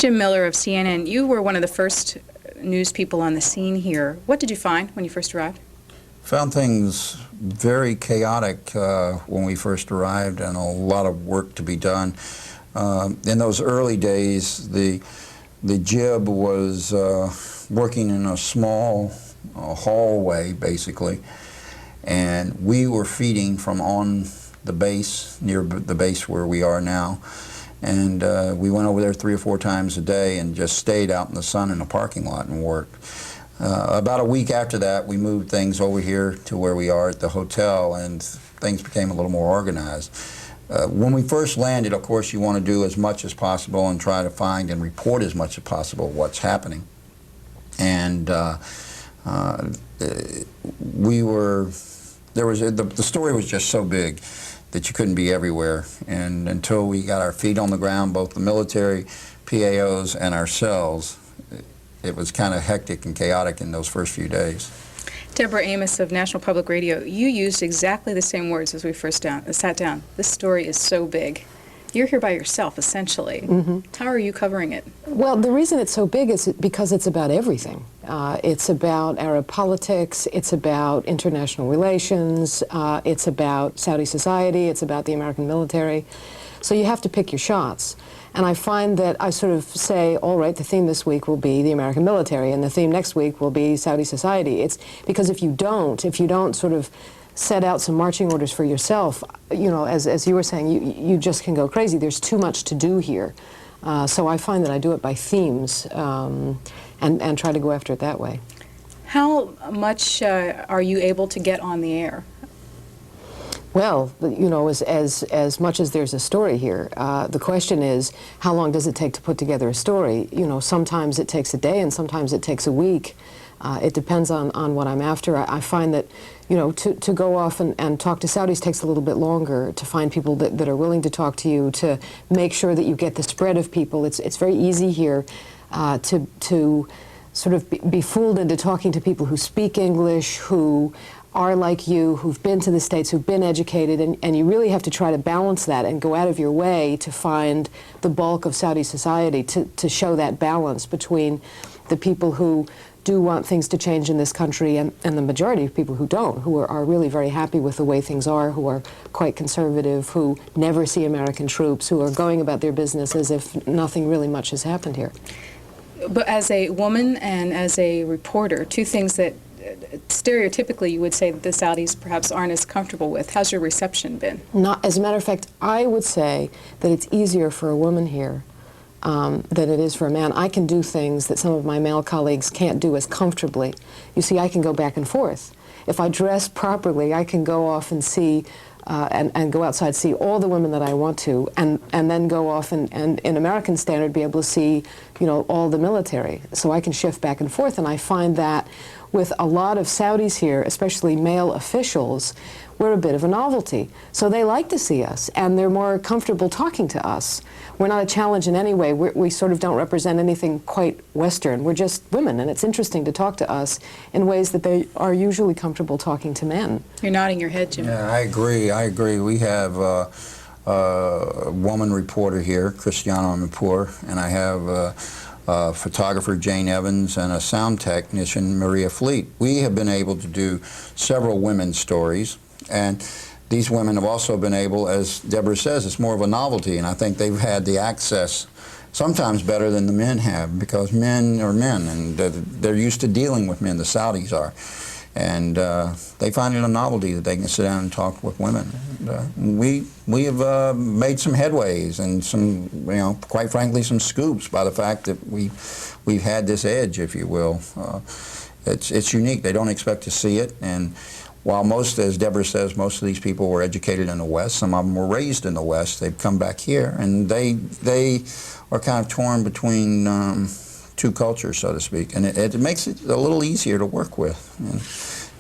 Jim Miller of CNN, you were one of the first news people on the scene here. What did you find when you first arrived? Found things very chaotic when we first arrived, and a lot of work to be done. In those early days, the jib was working in a small hallway, basically, and we were feeding from on the base, near the base where we are now. And we went over there 3 or 4 times a day and just stayed out in the sun in the parking lot and worked. About a week after that, we moved things over here to where we are at the hotel, and things became a little more organized. When we first landed, of course, you want to do as much as possible and try to find and report as much as possible what's happening. And the story was just so big that you couldn't be everywhere. And until we got our feet on the ground, both the military, PAOs, and ourselves, it was kind of hectic and chaotic in those first few days. Deborah Amos of National Public Radio, you used exactly the same words as we first sat down. This story is so big. You're here by yourself, essentially. Mm-hmm. How are you covering it? Well, the reason it's so big is because it's about everything. It's about Arab politics, it's about international relations, it's about Saudi society, it's about the American military. So you have to pick your shots. And I find that I sort of say, all right, the theme this week will be the American military, and the theme next week will be Saudi society. It's because if you don't sort of set out some marching orders for yourself, you know, as you were saying, you just can go crazy. There's too much to do here. So I find that I do it by themes and try to go after it that way. How much are you able to get on the air? Well, you know, as much as there's a story here, the question is, how long does it take to put together a story? You know, sometimes it takes a day and sometimes it takes a week. It depends on what I'm after. I find that, you know, to go off and talk to Saudis takes a little bit longer, to find people that are willing to talk to you, to make sure that you get the spread of people. It's very easy here to sort of be fooled into talking to people who speak English, who are like you, who've been to the States, who've been educated, and you really have to try to balance that and go out of your way to find the bulk of Saudi society, to show that balance between the people who do want things to change in this country and the majority of people who don't, who are really very happy with the way things are, who are quite conservative, who never see American troops, who are going about their business as if nothing really much has happened here. But as a woman and as a reporter, two things that stereotypically you would say that the Saudis perhaps aren't as comfortable with. How's your reception been? Not, as a matter of fact, I would say that it's easier for a woman here than it is for a man. I can do things that some of my male colleagues can't do as comfortably. You see, I can go back and forth. If I dress properly, I can go off and see and go outside, see all the women that I want to, and then go off and in American standard be able to see, you know, all the military. So I can shift back and forth, and I find that with a lot of Saudis here, especially male officials, we're a bit of a novelty. So they like to see us, and they're more comfortable talking to us. We're not a challenge in any way. We sort of don't represent anything quite Western. We're just women, and it's interesting to talk to us in ways that they are usually comfortable talking to men. You're nodding your head, Jim. Yeah, I agree. We have a woman reporter here, Christiana Mapur, and I have photographer Jane Evans and a sound technician Maria Fleet. We have been able to do several women's stories, and these women have also been able, as Deborah says, it's more of a novelty, and I think they've had the access sometimes better than the men have, because men are men, and they're used to dealing with men, the Saudis are. And they find it a novelty that they can sit down and talk with women. And, we have made some headways and some, you know, quite frankly, some scoops by the fact that we've had this edge, if you will. It's unique. They don't expect to see it. And while most, as Deborah says, most of these people were educated in the West, some of them were raised in the West. They've come back here, and they are kind of torn between two cultures, so to speak, and it makes it a little easier to work with. And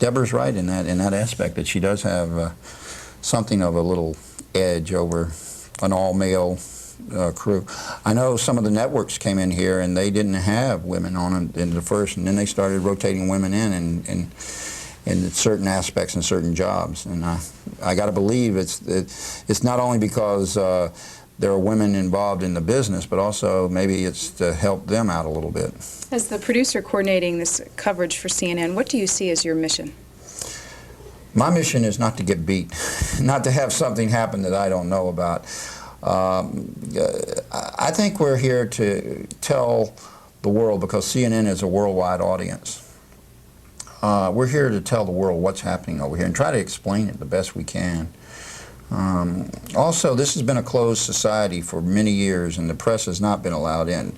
Deborah's right in that aspect, that she does have something of a little edge over an all-male crew. I know some of the networks came in here and they didn't have women on in the first, and then they started rotating women in certain aspects and certain jobs. And I got to believe it's not only because there are women involved in the business, but also maybe it's to help them out a little bit. As the producer coordinating this coverage for CNN, what do you see as your mission? My mission is not to get beat, not to have something happen that I don't know about. I think we're here to tell the world, because CNN is a worldwide audience. We're here to tell the world what's happening over here and try to explain it the best we can. Also, this has been a closed society for many years, and the press has not been allowed in.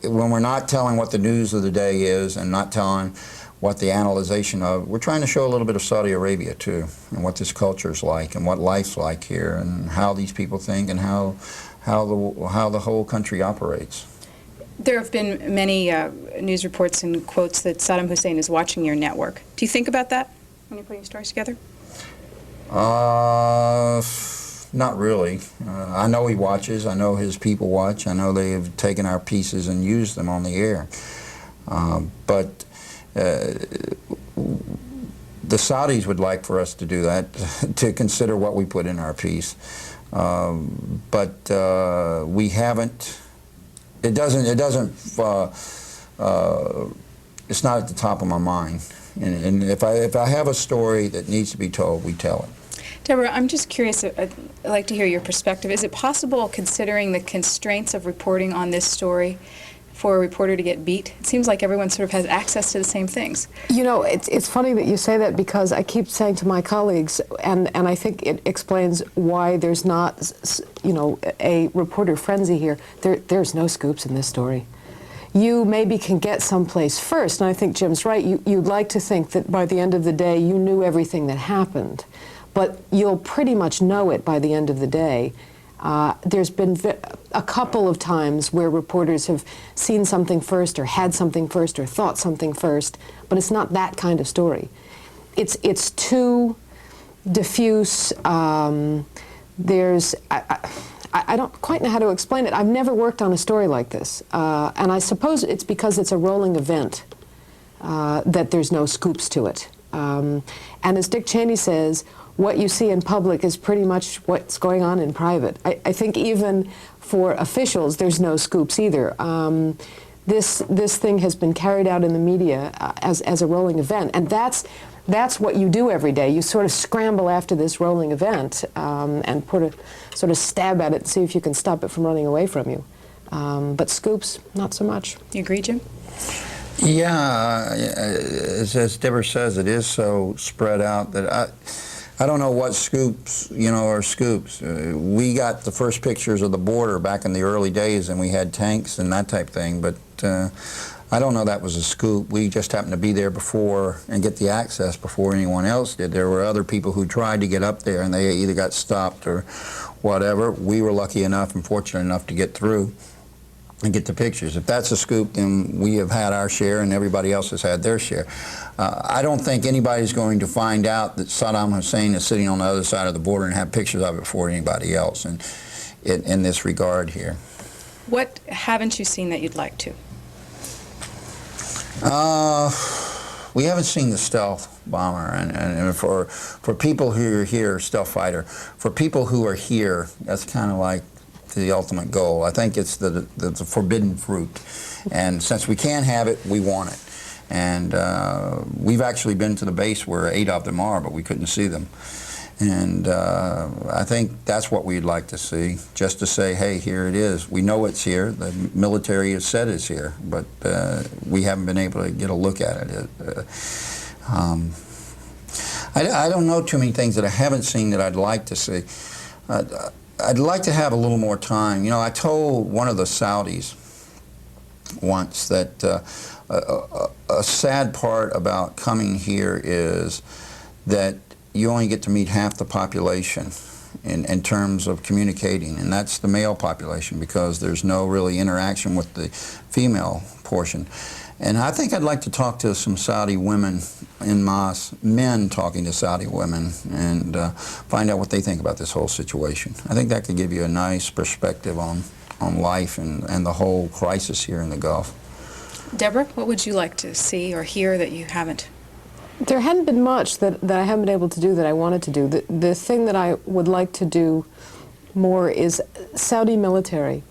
When we're not telling what the news of the day is and not telling what the analyzation of, we're trying to show a little bit of Saudi Arabia too, and what this culture is like, and what life's like here, and how these people think, and how the whole country operates. There have been many news reports and quotes that Saddam Hussein is watching your network. Do you think about that when you're putting stories together? Not really. I know he watches. I know his people watch. I know they have taken our pieces and used them on the air. But the Saudis would like for us to do that, to consider what we put in our piece. But we haven't. It doesn't. It's not at the top of my mind. And if I have a story that needs to be told, we tell it. Deborah, I'm just curious, I'd like to hear your perspective. Is it possible, considering the constraints of reporting on this story, for a reporter to get beat? It seems like everyone sort of has access to the same things. You know, it's funny that you say that, because I keep saying to my colleagues, and I think it explains why there's not, you know, a reporter frenzy here. There's no scoops in this story. You maybe can get someplace first, and I think Jim's right. You'd like to think that by the end of the day you knew everything that happened, but you'll pretty much know it by the end of the day. There's been a couple of times where reporters have seen something first, or had something first, or thought something first, but it's not that kind of story. It's too diffuse. I don't quite know how to explain it. I've never worked on a story like this, and I suppose it's because it's a rolling event that there's no scoops to it. And as Dick Cheney says, what you see in public is pretty much what's going on in private. I think even for officials, there's no scoops either. This thing has been carried out in the media as a rolling event, and that's what you do every day. You sort of scramble after this rolling event and put a sort of stab at it and see if you can stop it from running away from you. But scoops, not so much. You agree, Jim? Yeah, as Deborah says, it is so spread out that I don't know what scoops, you know, are scoops. We got the first pictures of the border back in the early days, and we had tanks and that type thing, but I don't know that was a scoop. We just happened to be there before and get the access before anyone else did. There were other people who tried to get up there, and they either got stopped or whatever. We were lucky enough and fortunate enough to get through and get the pictures. If that's a scoop, then we have had our share and everybody else has had their share. I don't think anybody's going to find out that Saddam Hussein is sitting on the other side of the border and have pictures of it before anybody else in this regard here. What haven't you seen that you'd like to? We haven't seen the stealth bomber, and for people who are here, stealth fighter, for people who are here, that's kind of like the ultimate goal. I think it's the forbidden fruit, and since we can't have it, we want it. And we've actually been to the base where 8 of them are, but we couldn't see them. And I think that's what we'd like to see, just to say, hey, here it is. We know it's here. The military has said it's here, but we haven't been able to get a look at it. I don't know too many things that I haven't seen that I'd like to see. I'd like to have a little more time. You know, I told one of the Saudis once that a sad part about coming here is that you only get to meet half the population in terms of communicating, and that's the male population, because there's no really interaction with the female portion. And I think I'd like to talk to some Saudi women en masse, men talking to Saudi women, and find out what they think about this whole situation. I think that could give you a nice perspective on life and the whole crisis here in the Gulf. Deborah, what would you like to see or hear that you haven't? There hadn't been much that I haven't been able to do that I wanted to do. The thing that I would like to do more is Saudi military.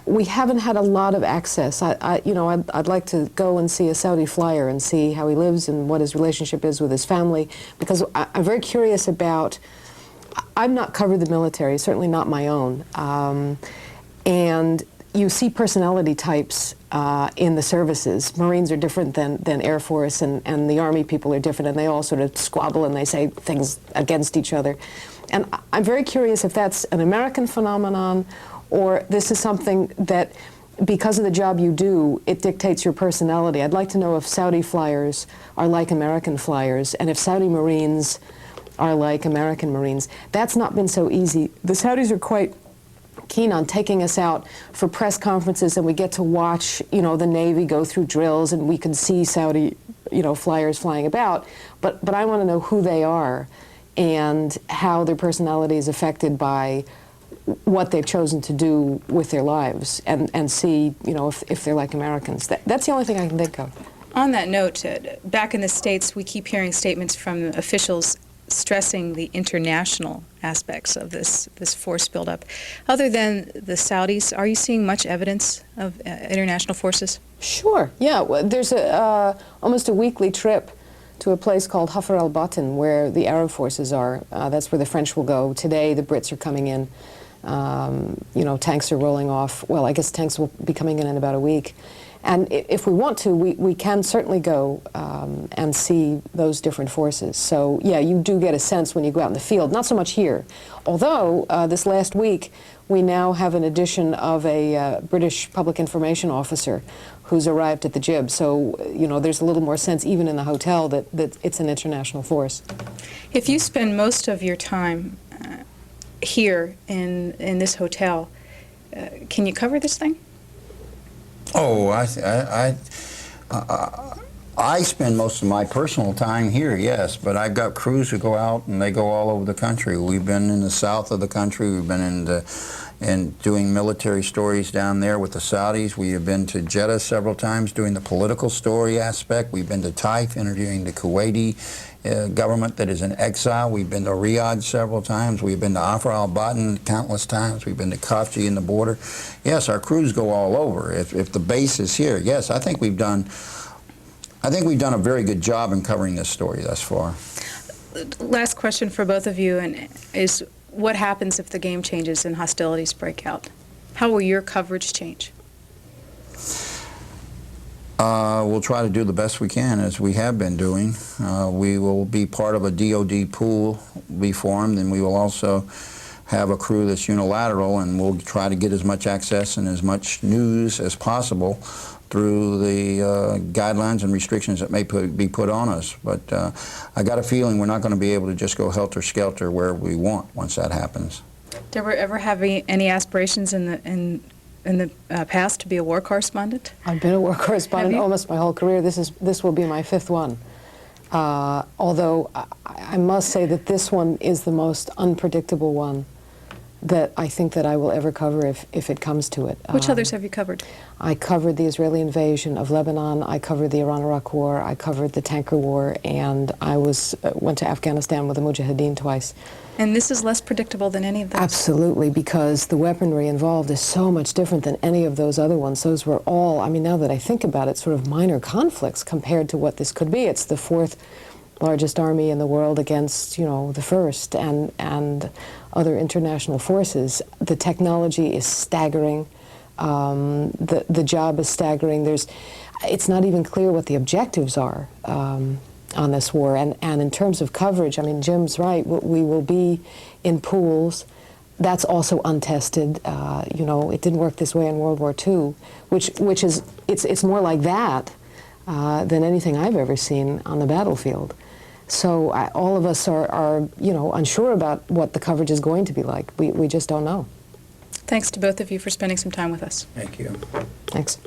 We haven't had a lot of access. I'd like to go and see a Saudi flyer and see how he lives and what his relationship is with his family, because I'm very curious about. I've not covered the military, certainly not my own, and you see personality types in the services. Marines are different than Air Force, and the Army people are different, and they all sort of squabble and they say things against each other. And I'm very curious if that's an American phenomenon, or this is something that, because of the job you do, it dictates your personality. I'd like to know if Saudi flyers are like American flyers, and if Saudi Marines are like American Marines. That's not been so easy. The Saudis are quite keen on taking us out for press conferences, and we get to watch, the Navy go through drills, and we can see Saudi, flyers flying about. But I want to know who they are and how their personality is affected by what they've chosen to do with their lives, and see, if they're like Americans. That's the only thing I can think of. On that note, back in the States, we keep hearing statements from officials stressing the international aspects of this force buildup. Other than the Saudis, are you seeing much evidence of international forces? Sure. Yeah. Well, there's almost a weekly trip to a place called Hafr al-Batin, where the Arab forces are. That's where the French will go. Today, the Brits are coming in. Tanks are rolling off. Well, I guess tanks will be coming in about a week. And if we want to, we can certainly go and see those different forces. So, yeah, you do get a sense when you go out in the field. Not so much here. Although, this last week, we now have an addition of a British public information officer who's arrived at the Jib. So, there's a little more sense, even in the hotel, that it's an international force. If you spend most of your time here in this hotel, can you cover this thing? Oh, I spend most of my personal time here, yes, but I've got crews who go out and they go all over the country. We've been in the south of the country. We've been in doing military stories down there with the Saudis. We have been to Jeddah several times doing the political story aspect. We've been to Taif interviewing the Kuwaiti government that is in exile. We've been to Riyadh several times. We've been to Afar al-Batin countless times. We've been to Khafji in the border. Yes, our crews go all over. If the base is here, yes, I think we've done a very good job in covering this story thus far. Last question for both of you is what happens if the game changes and hostilities break out? How will your coverage change? We'll try to do the best we can, as we have been doing. We will be part of a DOD pool be formed, and we will also have a crew that's unilateral, and we'll try to get as much access and as much news as possible through the guidelines and restrictions that may be put on us. But I got a feeling we're not going to be able to just go helter-skelter where we want once that happens. Deborah, ever have any aspirations in the past to be a war correspondent? I've been a war correspondent almost my whole career. This will be my 5th one. Although I must say that this one is the most unpredictable one that I think that I will ever cover if it comes to it. Which others have you covered? I covered the Israeli invasion of Lebanon, I covered the Iran-Iraq War, I covered the tanker war, and I went to Afghanistan with the Mujahideen twice. And this is less predictable than any of those? Absolutely, because the weaponry involved is so much different than any of those other ones. Those were all, now that I think about it, sort of minor conflicts compared to what this could be. It's the 4th largest army in the world against, the 1st, and other international forces. The technology is staggering. The job is staggering. It's not even clear what the objectives are on this war. And in terms of coverage, Jim's right. We will be in pools. That's also untested. It didn't work this way in World War II, which is it's more like that than anything I've ever seen on the battlefield. So all of us are unsure about what the coverage is going to be like. We just don't know. Thanks to both of you for spending some time with us. Thank you. Thanks.